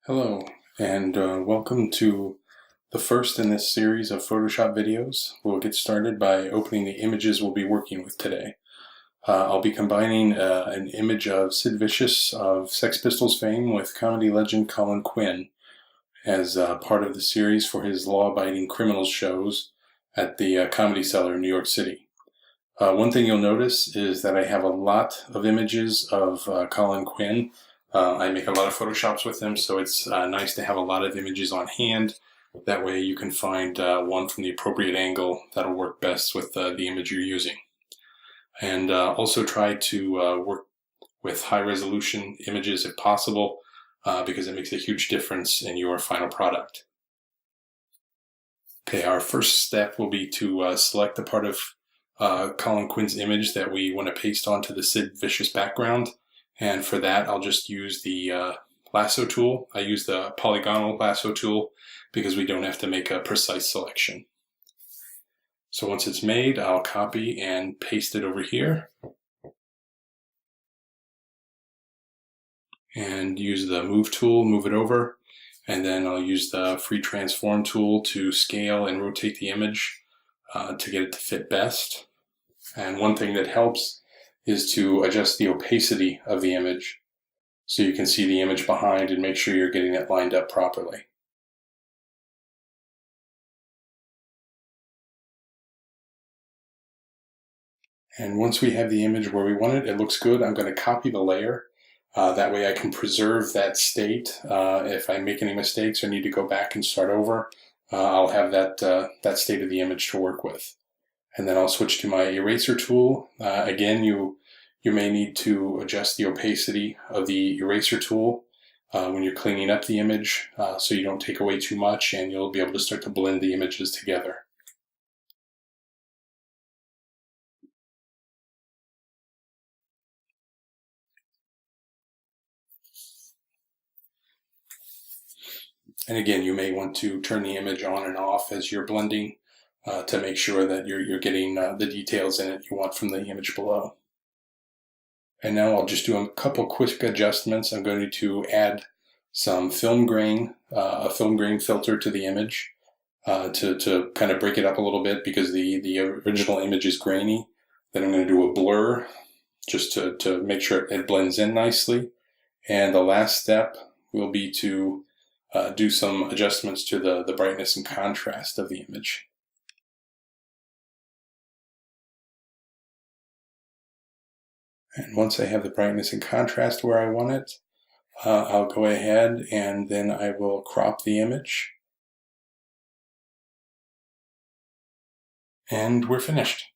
Hello, and welcome to the first in this series of Photoshop videos. We'll get started by opening the images we'll be working with today. I'll be combining an image of Sid Vicious of Sex Pistols fame with comedy legend Quinn as part of the series for his law-abiding criminals shows at the Comedy Cellar in New York City. One thing you'll notice is that I have a lot of images of Colin Quinn. I make a lot of Photoshops with him, so it's nice to have a lot of images on hand. That way you can find one from the appropriate angle that'll work best with the image you're using. And also try to work with high resolution images if possible, because it makes a huge difference in your final product. Okay, our first step will be to select the part of Colin Quinn's image that we want to paste onto the Sid Vicious background. And for that, I'll just use the lasso tool. I use the polygonal lasso tool because we don't have to make a precise selection. So once it's made, I'll copy and paste it over here. And use the move tool, move it over. And then I'll use the free transform tool to scale and rotate the image to get it to fit best. And one thing that helps is to adjust the opacity of the image so you can see the image behind and make sure you're getting it lined up properly. And once we have the image where we want it, it looks good, I'm going to copy the layer. That way I can preserve that state. If I make any mistakes or need to go back and start over, I'll have that state of the image to work with. And then I'll switch to my eraser tool. Again, you may need to adjust the opacity of the eraser tool when you're cleaning up the image so you don't take away too much, and you'll be able to start to blend the images together. And again, you may want to turn the image on and off as you're blending to make sure that you're getting the details in it you want from the image below. And now I'll just do a couple quick adjustments. I'm going to add some film grain, a film grain filter to the image to kind of break it up a little bit because the original image is grainy. Then I'm going to do a blur just to make sure it blends in nicely. And the last step will be to do some adjustments to the brightness and contrast of the image. And once I have the brightness and contrast where I want it, I'll go ahead and then I will crop the image. And we're finished.